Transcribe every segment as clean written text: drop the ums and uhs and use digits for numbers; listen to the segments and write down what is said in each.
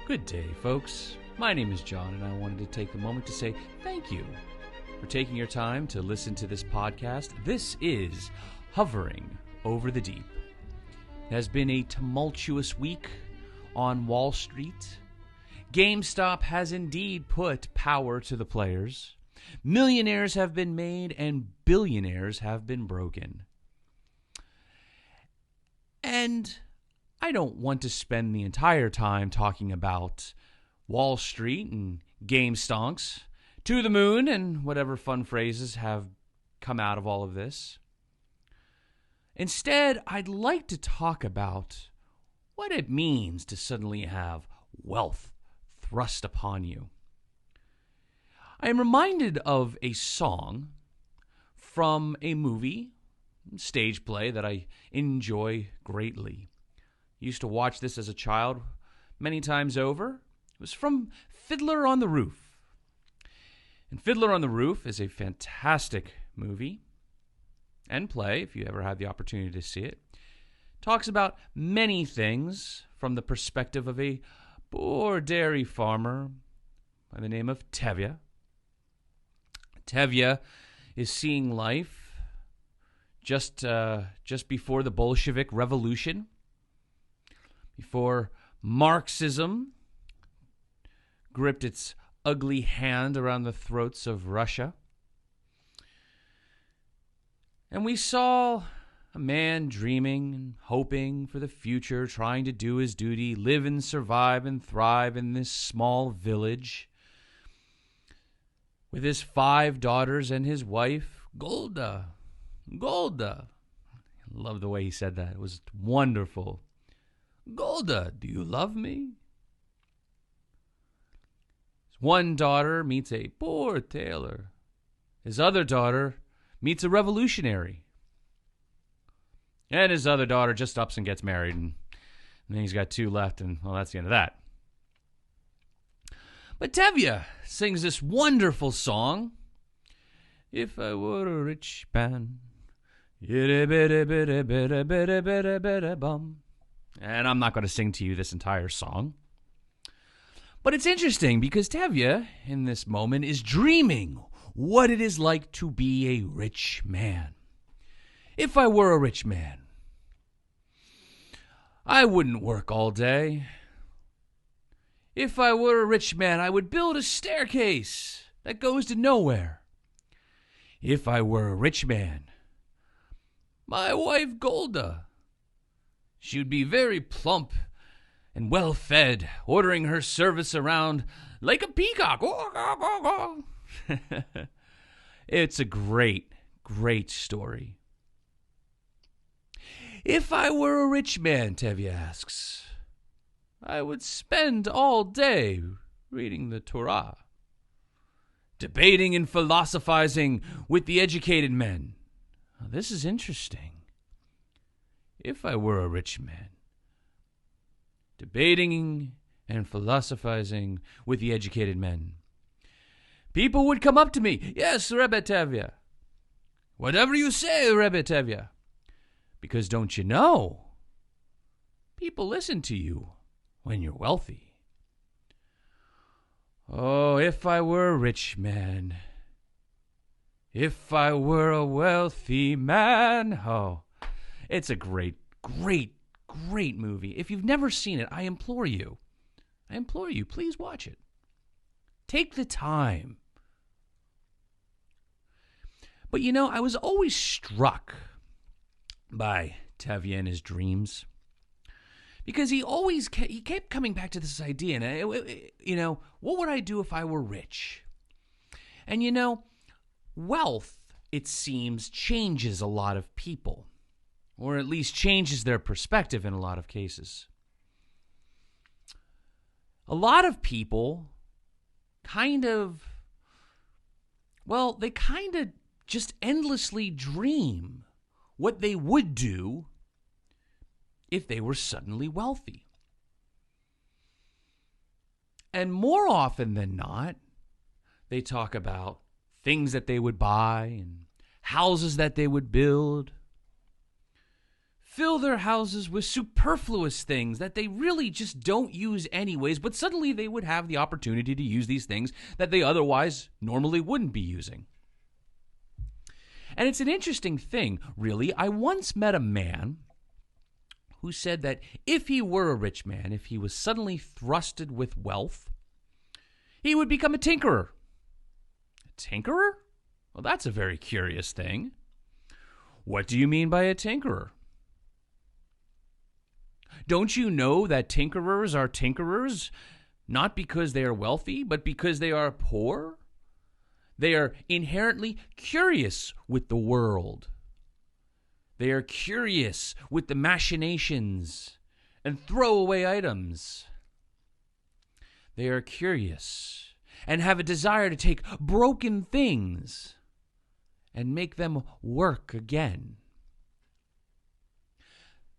Good day, folks. My name is John, and I wanted to take a moment to say thank you for taking your time to listen to this podcast. This is Hovering Over the Deep. It has been a tumultuous week on Wall Street. GameStop has indeed put power to the players. Millionaires have been made, and billionaires have been broken. And I don't want to spend the entire time talking about Wall Street and game stonks, to the moon, and whatever fun phrases have come out of all of this. Instead, I'd like to talk about what it means to suddenly have wealth thrust upon you. I am reminded of a song from a movie, stage play that I enjoy greatly. Used to watch this as a child many times over. It was from Fiddler on the Roof. And Fiddler on the Roof is a fantastic movie and play, if you ever had the opportunity to see it. Talks about many things from the perspective of a poor dairy farmer by the name of Tevye. Tevye is seeing life just before the Bolshevik Revolution, before Marxism gripped its ugly hand around the throats of Russia. And we saw a man dreaming and hoping for the future, trying to do his duty, live and survive and thrive in this small village with his 5 daughters and his wife, Golda. Golda. I love the way he said that. It was wonderful. Golda, do you love me? His one daughter meets a poor tailor. His other daughter meets a revolutionary. And his other daughter just ups and gets married. And then he's got 2 left, and well, that's the end of that. But Tevye sings this wonderful song. If I were a rich man. And I'm not going to sing to you this entire song. But it's interesting because Tevye, in this moment, is dreaming what it is like to be a rich man. If I were a rich man, I wouldn't work all day. If I were a rich man, I would build a staircase that goes to nowhere. If I were a rich man, my wife Golda, she would be very plump and well-fed, ordering her service around like a peacock. It's a great, great story. If I were a rich man, Tevye asks, I would spend all day reading the Torah, debating and philosophizing with the educated men. Now, this is interesting. If I were a rich man, debating and philosophizing with the educated men, people would come up to me. Yes, Rebbe Tevye. Whatever you say, Rebbe Tevye. Because don't you know, people listen to you when you're wealthy. Oh, if I were a rich man. If I were a wealthy man. Oh, it's a great, great, great movie. If you've never seen it, I implore you, please watch it. Take the time. But you know, I was always struck by Tevye and his dreams, because he kept coming back to this idea, and what would I do if I were rich? And wealth, it seems, changes a lot of people, or at least changes their perspective in a lot of cases. A lot of people they just endlessly dream what they would do if they were suddenly wealthy. And more often than not, they talk about things that they would buy and houses that they would build, fill their houses with superfluous things that they really just don't use anyways, but suddenly they would have the opportunity to use these things that they otherwise normally wouldn't be using. And it's an interesting thing, really. I once met a man who said that if he were a rich man, if he was suddenly thrusted with wealth, he would become a tinkerer. A tinkerer? Well, that's a very curious thing. What do you mean by a tinkerer? Don't you know that tinkerers are tinkerers not because they are wealthy, but because they are poor? They are inherently curious with the world. They are curious with the machinations and throwaway items. They are curious and have a desire to take broken things and make them work again.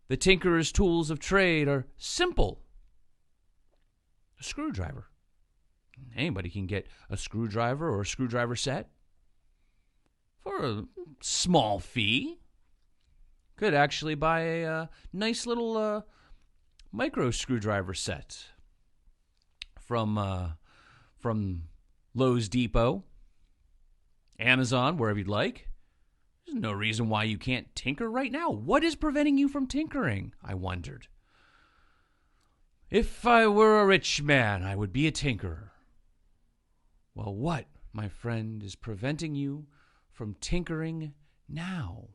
The tinkerer's tools of trade are simple. A screwdriver. Anybody can get a screwdriver or a screwdriver set for a small fee. Could actually buy a nice little micro screwdriver set from Lowe's Depot, Amazon, wherever you'd like. There's no reason why you can't tinker right now. What is preventing you from tinkering? I wondered. If I were a rich man, I would be a tinkerer. Well, what, my friend, is preventing you from tinkering now?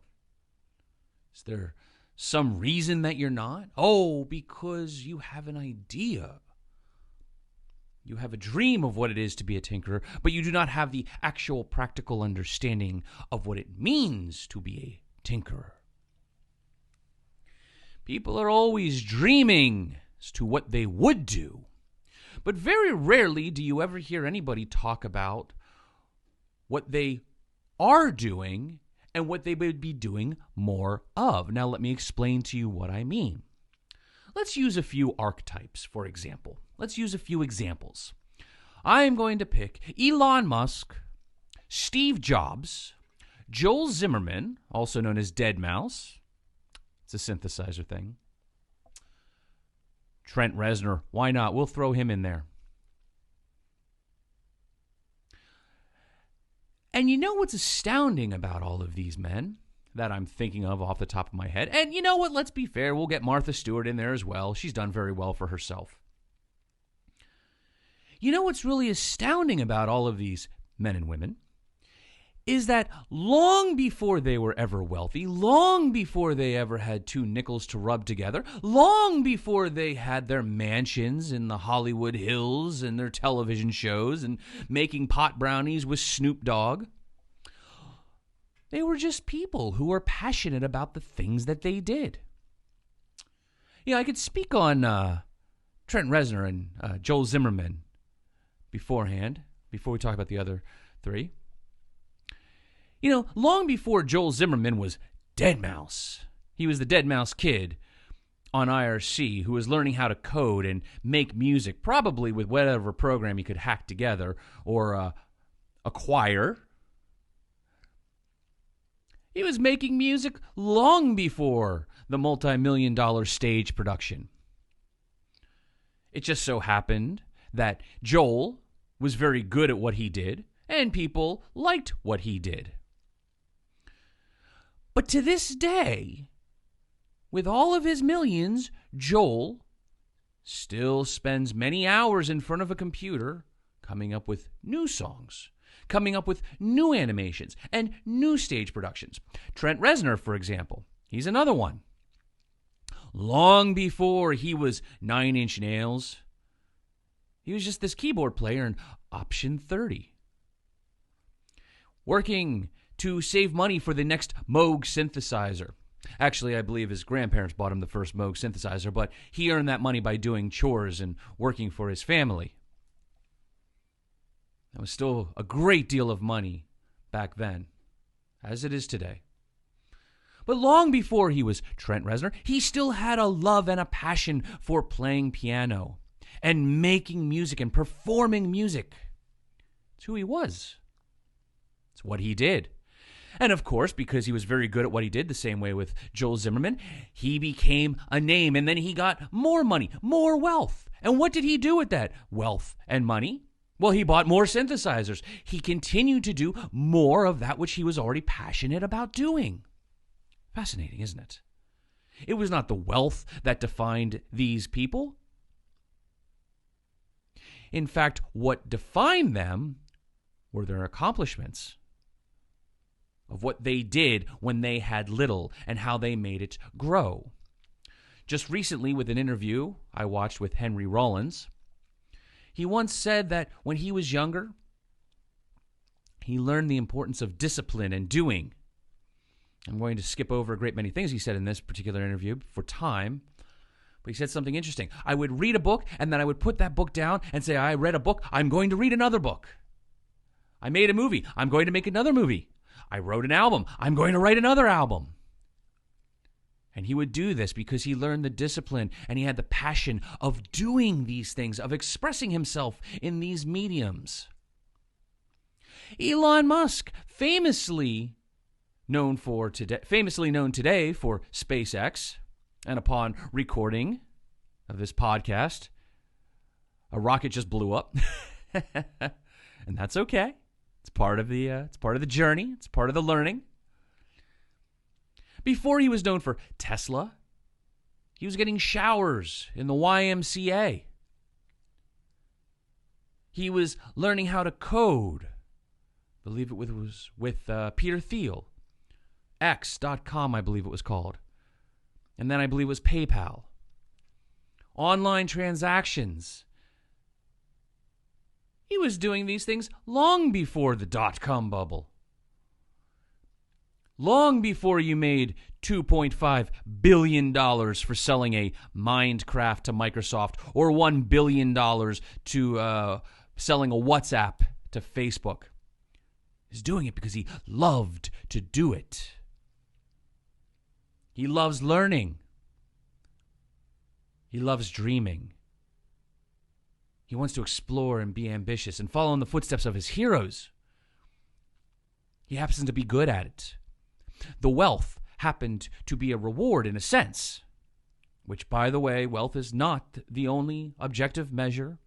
Is there some reason that you're not? Oh, because you have an idea. You have a dream of what it is to be a tinkerer, but you do not have the actual practical understanding of what it means to be a tinkerer. People are always dreaming as to what they would do, but very rarely do you ever hear anybody talk about what they are doing and what they would be doing more of. Now, let me explain to you what I mean. Let's use a few archetypes, for example. Let's use a few examples. I am going to pick Elon Musk, Steve Jobs, Joel Zimmerman, also known as Dead Mouse. It's a synthesizer thing. Trent Reznor, why not? We'll throw him in there. And you know what's astounding about all of these men that I'm thinking of off the top of my head? And you know what? Let's be fair. We'll get Martha Stewart in there as well. She's done very well for herself. You know what's really astounding about all of these men and women is that long before they were ever wealthy, long before they ever had two nickels to rub together, long before they had their mansions in the Hollywood Hills and their television shows and making pot brownies with Snoop Dogg, they were just people who were passionate about the things that they did. You know, I could speak on Trent Reznor and Joel Zimmerman beforehand, before we talk about the other three. You know, long before Joel Zimmerman was Dead Mouse, he was the Dead Mouse Kid on IRC who was learning how to code and make music, probably with whatever program he could hack together or acquire. He was making music long before the multi-million-dollar stage production. It just so happened that Joel was very good at what he did, and people liked what he did. But to this day, with all of his millions, Joel still spends many hours in front of a computer coming up with new songs, coming up with new animations and new stage productions. Trent Reznor, for example, he's another one. Long before he was 9 Inch Nails, he was just this keyboard player in Option 30, working to save money for the next Moog synthesizer. Actually, I believe his grandparents bought him the first Moog synthesizer, but he earned that money by doing chores and working for his family. That was still a great deal of money back then, as it is today. But long before he was Trent Reznor, he still had a love and a passion for playing piano and making music and performing music. It's who he was. It's what he did. And of course, because he was very good at what he did, the same way with Joel Zimmerman, he became a name, and then he got more money, more wealth. And what did he do with that wealth and money? Well, he bought more synthesizers. He continued to do more of that which he was already passionate about doing. Fascinating, isn't it? It was not the wealth that defined these people. In fact, what defined them were their accomplishments of what they did when they had little and how they made it grow. Just recently, with an interview I watched with Henry Rollins, he once said that when he was younger, he learned the importance of discipline and doing. I'm going to skip over a great many things he said in this particular interview for time, but he said something interesting. I would read a book, and then I would put that book down and say, I read a book, I'm going to read another book. I made a movie, I'm going to make another movie. I wrote an album, I'm going to write another album. And he would do this because he learned the discipline and he had the passion of doing these things, of expressing himself in these mediums. Elon Musk, famously known today for SpaceX, and upon recording of this podcast, a rocket just blew up. And that's okay. It's part of the journey. It's part of the learning. Before he was known for Tesla, he was getting showers in the YMCA. He was learning how to code. I believe it was with Peter Thiel. X.com, I believe it was called. And then I believe it was PayPal. Online transactions. He was doing these things long before the dot-com bubble. Long before you made $2.5 billion for selling a Minecraft to Microsoft or $1 billion to selling a WhatsApp to Facebook. He's doing it because he loved to do it. He loves learning. He loves dreaming. He wants to explore and be ambitious and follow in the footsteps of his heroes. He happens to be good at it. The wealth happened to be a reward in a sense, which, by the way, wealth is not the only objective measure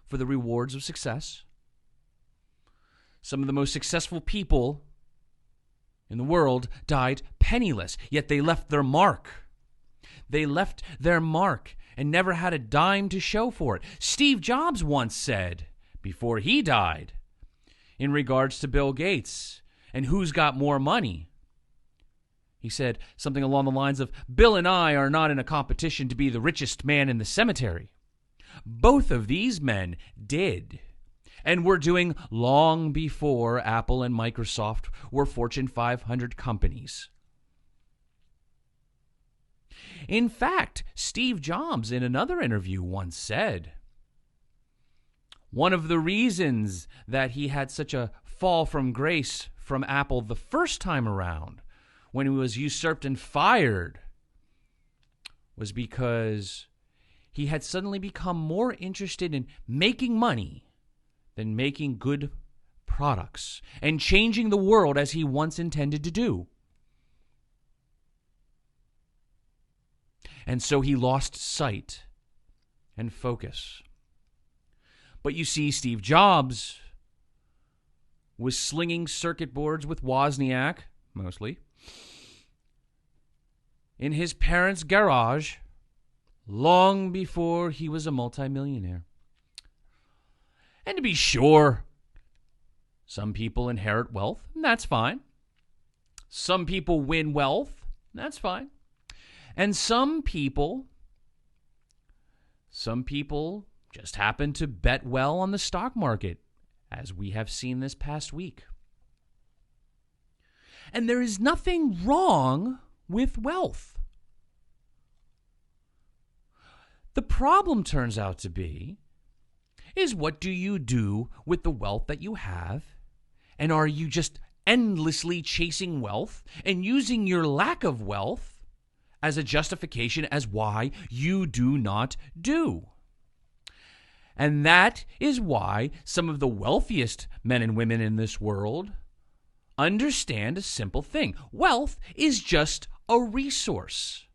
for the rewards of success. Some of the most successful people in the world died penniless, yet they left their mark. They left their mark and never had a dime to show for it. Steve Jobs once said, before he died, in regards to Bill Gates and who's got more money, he said something along the lines of, Bill and I are not in a competition to be the richest man in the cemetery. Both of these men did, and were doing long before Apple and Microsoft were Fortune 500 companies. In fact, Steve Jobs, in another interview, once said, one of the reasons that he had such a fall from grace from Apple the first time around, when he was usurped and fired, was because he had suddenly become more interested in making money than making good products and changing the world as he once intended to do. And so he lost sight and focus. But you see, Steve Jobs was slinging circuit boards with Wozniak, mostly, in his parents' garage long before he was a multimillionaire. And to be sure, some people inherit wealth, and that's fine. Some people win wealth, and that's fine. And some people just happen to bet well on the stock market, as we have seen this past week. And there is nothing wrong with wealth. The problem turns out to be is, what do you do with the wealth that you have? And are you just endlessly chasing wealth and using your lack of wealth as a justification as why you do not do? And that is why some of the wealthiest men and women in this world understand a simple thing. Wealth is just a resource.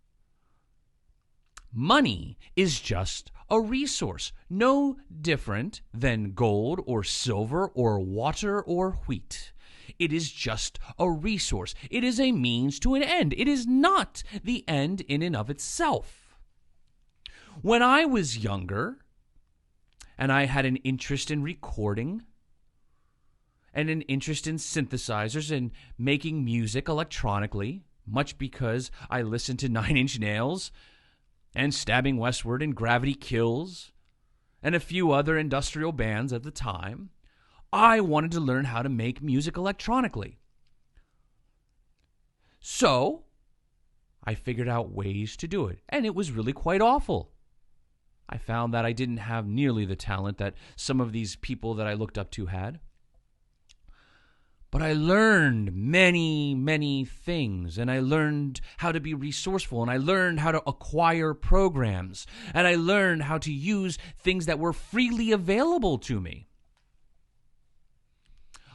Money is just a resource, no different than gold or silver or water or wheat. It is just a resource. It is a means to an end. It is not the end in and of itself. When I was younger and I had an interest in recording and an interest in synthesizers and making music electronically, much because I listened to Nine Inch Nails and Stabbing Westward and Gravity Kills and a few other industrial bands at the time, I wanted to learn how to make music electronically. So I figured out ways to do it, and it was really quite awful. I found that I didn't have nearly the talent that some of these people that I looked up to had. But I learned many, many things, and I learned how to be resourceful, and I learned how to acquire programs, and I learned how to use things that were freely available to me.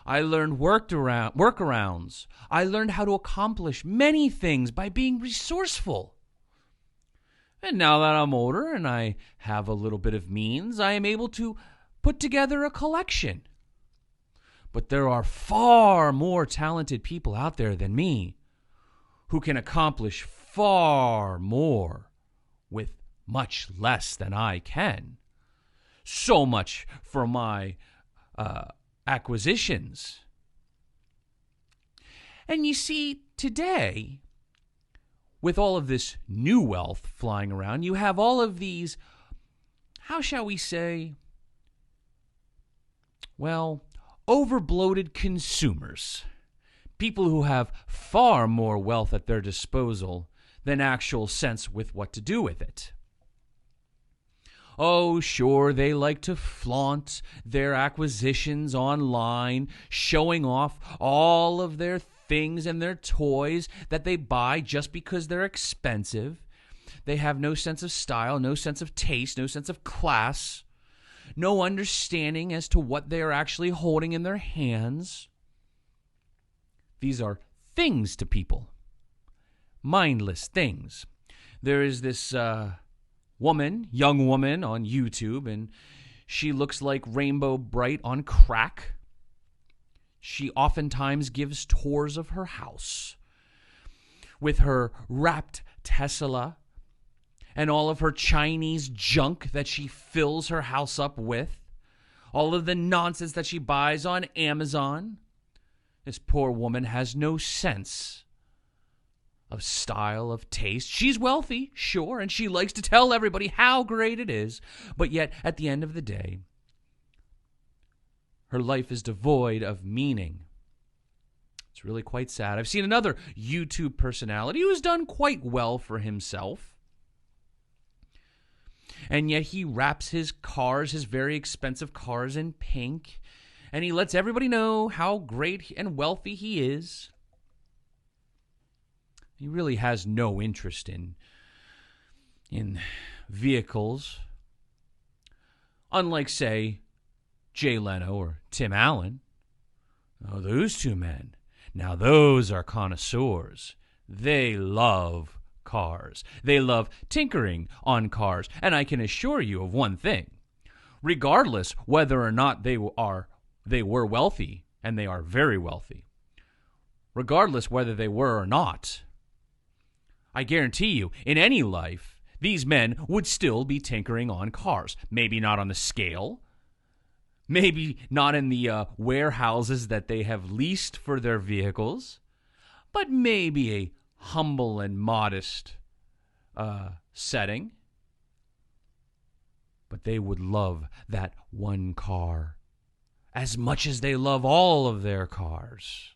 I learned workarounds. I learned how to accomplish many things by being resourceful. And now that I'm older and I have a little bit of means, I am able to put together a collection. But there are far more talented people out there than me who can accomplish far more with much less than I can. So much for my acquisitions. And you see, today, with all of this new wealth flying around, you have all of these, how shall we say, well, overbloated consumers. People who have far more wealth at their disposal than actual sense with what to do with it. Oh, sure, they like to flaunt their acquisitions online, showing off all of their things and their toys that they buy just because they're expensive. They have no sense of style, no sense of taste, no sense of class, no understanding as to what they are actually holding in their hands. These are things to people, mindless things. There is this young woman on YouTube, and she looks like Rainbow Bright on crack. She oftentimes gives tours of her house with her wrapped Tesla and all of her Chinese junk that she fills her house up with, all of the nonsense that she buys on Amazon. This poor woman has no sense of style, of taste. She's wealthy, sure, and she likes to tell everybody how great it is, but yet at the end of the day, her life is devoid of meaning. It's really quite sad. I've seen another YouTube personality who has done quite well for himself, and yet he wraps his cars, his very expensive cars, in pink, and he lets everybody know how great and wealthy he is. He really has no interest in vehicles, unlike, say, Jay Leno or Tim Allen. Oh, those two men. Now those are connoisseurs. They love cars. They love tinkering on cars. And I can assure you of one thing. Regardless whether or not they were wealthy, and they are very wealthy, regardless whether they were or not, I guarantee you, in any life, these men would still be tinkering on cars. Maybe not on the scale. Maybe not in the warehouses that they have leased for their vehicles. But maybe a humble and modest setting. But they would love that one car as much as they love all of their cars.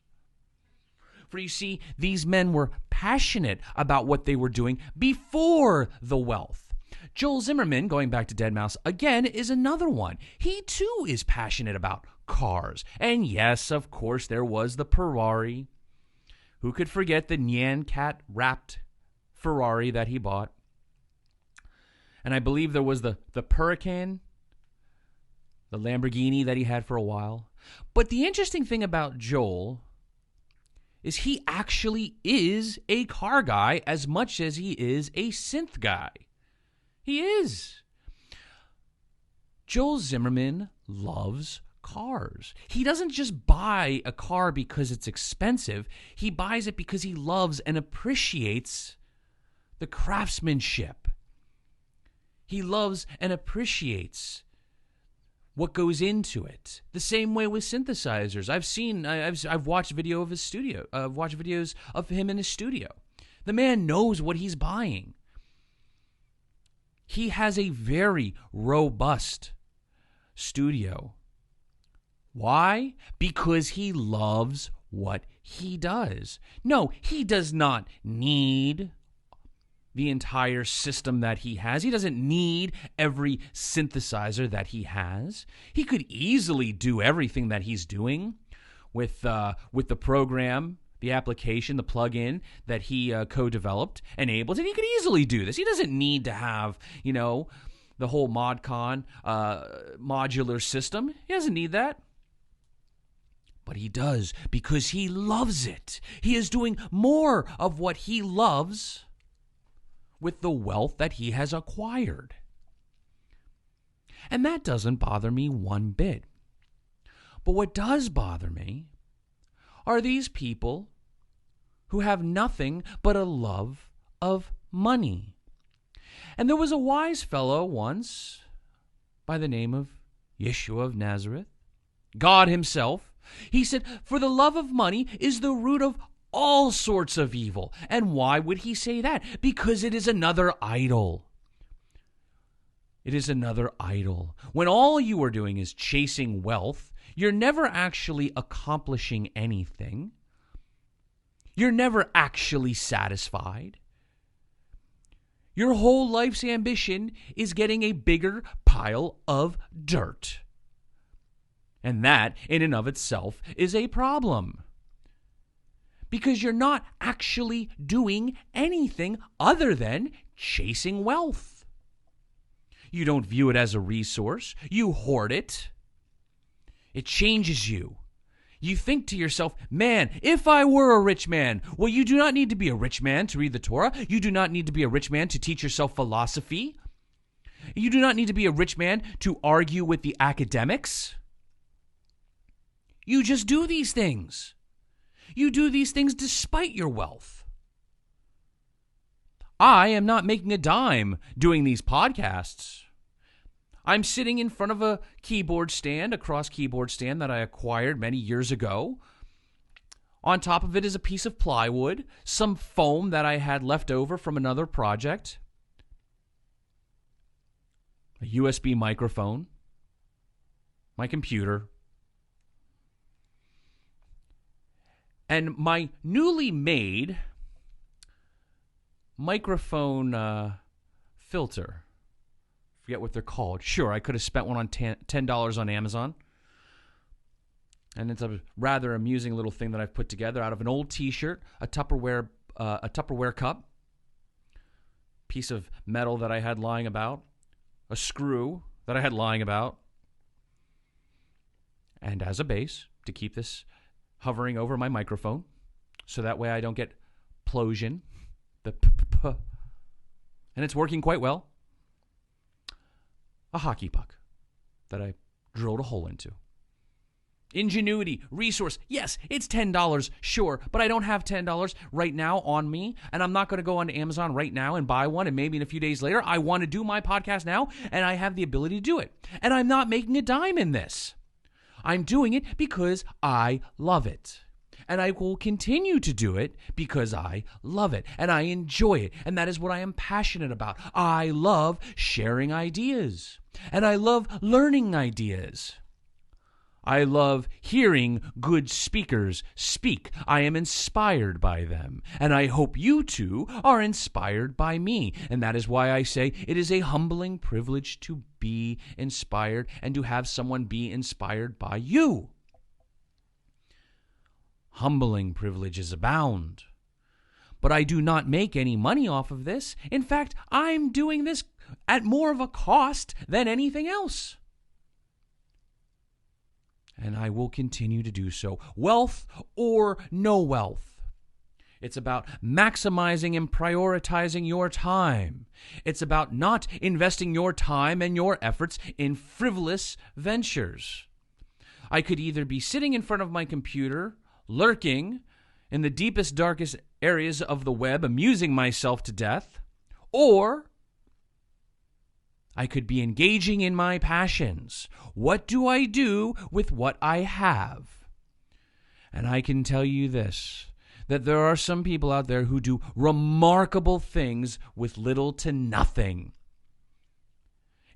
For you see, these men were passionate about what they were doing before the wealth. Joel Zimmerman, going back to Deadmau5 again, is another one. He too is passionate about cars. And yes, of course, there was the Ferrari. Who could forget the Nyan Cat wrapped Ferrari that he bought? And I believe there was the Huracan, the Lamborghini that he had for a while. But the interesting thing about Joel is he actually is a car guy as much as he is a synth guy. He is. Joel Zimmerman loves cars. He doesn't just buy a car because it's expensive. He buys it because he loves and appreciates the craftsmanship. He loves and appreciates what goes into it. The same way with synthesizers. I've watched video of his studio. I've watched videos of him in his studio. The man knows what he's buying. He has a very robust studio. Why? Because he loves what he does. No, he does not need the entire system that he has. He doesn't need every synthesizer that he has. He could easily do everything that he's doing with the program, the application, the plugin that he co-developed, enables, and he could easily do this. He doesn't need to have, the whole ModCon modular system. He doesn't need that. But he does because he loves it. He is doing more of what he loves with the wealth that he has acquired. And that doesn't bother me one bit. But what does bother me are these people who have nothing but a love of money. And there was a wise fellow once by the name of Yeshua of Nazareth, God himself. He said, "For the love of money is the root of all sorts of evil." And why would he say that? Because it is another idol. It is another idol. When all you are doing is chasing wealth, you're never actually accomplishing anything. You're never actually satisfied. Your whole life's ambition is getting a bigger pile of dirt. And that, in and of itself, is a problem. Because you're not actually doing anything other than chasing wealth. You don't view it as a resource. You hoard it. It changes you. You think to yourself, man, if I were a rich man. Well, you do not need to be a rich man to read the Torah. You do not need to be a rich man to teach yourself philosophy. You do not need to be a rich man to argue with the academics. You just do these things. You do these things despite your wealth. I am not making a dime doing these podcasts. I'm sitting in front of a keyboard stand, a cross keyboard stand that I acquired many years ago. On top of it is a piece of plywood, some foam that I had left over from another project, a USB microphone, my computer, and my newly made microphone filter. Forget what they're called. Sure, I could have spent one on $10 on Amazon. And it's a rather amusing little thing that I've put together out of an old T-shirt, a Tupperware cup, piece of metal that I had lying about, a screw that I had lying about, and as a base to keep this hovering over my microphone, so that way I don't get plosion, the p-p-p, and it's working quite well. A hockey puck that I drilled a hole into. Ingenuity, resource, yes, it's $10, sure, but I don't have $10 right now on me, and I'm not going to go on Amazon right now and buy one, and maybe in a few days later, I want to do my podcast now, and I have the ability to do it. And I'm not making a dime in this. I'm doing it because I love it. And I will continue to do it because I love it and I enjoy it. And that is what I am passionate about. I love sharing ideas. And I love learning ideas. I love hearing good speakers speak. I am inspired by them. And I hope you too are inspired by me. And that is why I say it is a humbling privilege to be inspired and to have someone be inspired by you. Humbling privileges abound. But I do not make any money off of this. In fact, I'm doing this at more of a cost than anything else. And I will continue to do so. Wealth or no wealth. It's about maximizing and prioritizing your time. It's about not investing your time and your efforts in frivolous ventures. I could either be sitting in front of my computer, lurking in the deepest, darkest areas of the web, amusing myself to death, or I could be engaging in my passions. What do I do with what I have? And I can tell you this, that there are some people out there who do remarkable things with little to nothing.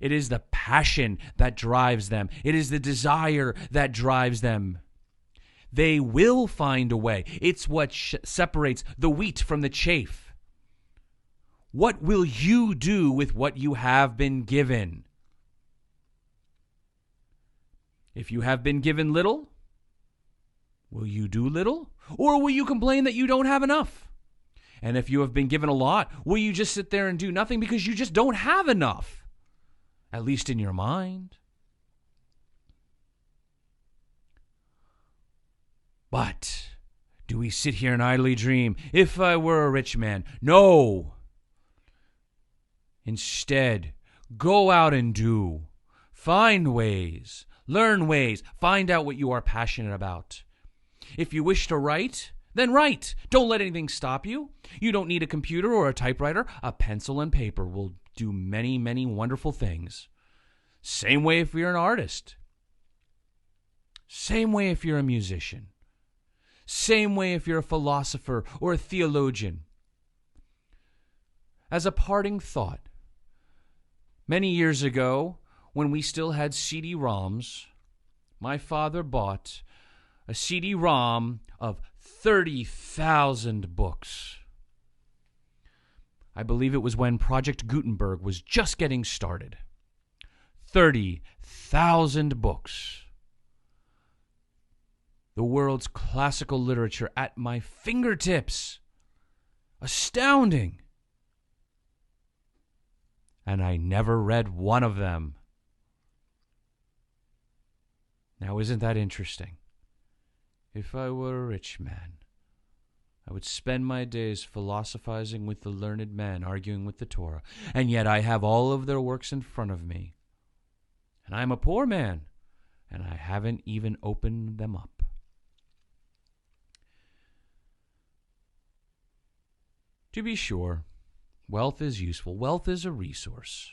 It is the passion that drives them. It is the desire that drives them. They will find a way. It's what separates the wheat from the chaff. What will you do with what you have been given? If you have been given little, will you do little? Or will you complain that you don't have enough? And if you have been given a lot, will you just sit there and do nothing because you just don't have enough? At least in your mind. But do we sit here and idly dream, if I were a rich man? No. Instead, go out and do. Find ways. Learn ways. Find out what you are passionate about. If you wish to write, then write. Don't let anything stop you. You don't need a computer or a typewriter. A pencil and paper will do many, many wonderful things. Same way if you're an artist. Same way if you're a musician. Same way if you're a philosopher or a theologian. As a parting thought, many years ago, when we still had CD-ROMs, my father bought a CD-ROM of 30,000 books. I believe it was when Project Gutenberg was just getting started. 30,000 books. The world's classical literature at my fingertips. Astounding. And I never read one of them. Now, isn't that interesting? If I were a rich man, I would spend my days philosophizing with the learned men, arguing with the Torah, and yet I have all of their works in front of me. And I'm a poor man, and I haven't even opened them up. To be sure, wealth is useful. Wealth is a resource.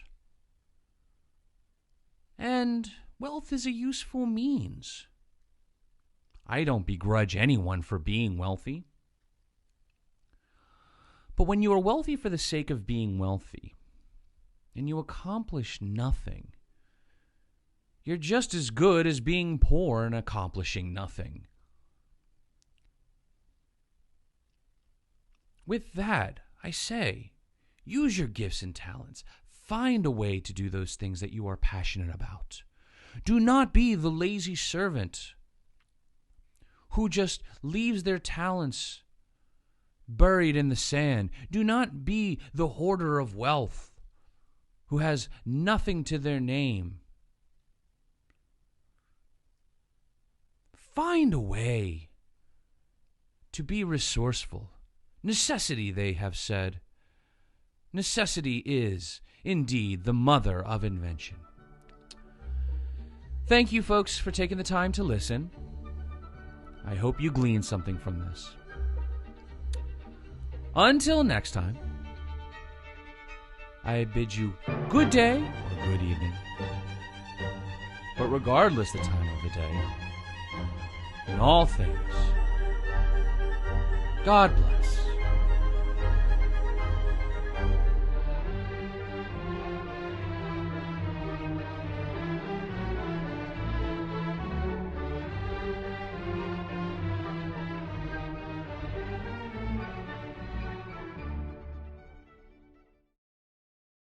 And wealth is a useful means. I don't begrudge anyone for being wealthy. But when you are wealthy for the sake of being wealthy, and you accomplish nothing, you're just as good as being poor and accomplishing nothing. With that, I say, use your gifts and talents. Find a way to do those things that you are passionate about. Do not be the lazy servant who just leaves their talents buried in the sand. Do not be the hoarder of wealth who has nothing to their name. Find a way to be resourceful. Necessity, they have said. Necessity is, indeed, the mother of invention. Thank you, folks, for taking the time to listen. I hope you glean something from this. Until next time, I bid you good day or good evening. But regardless the time of the day, in all things, God bless.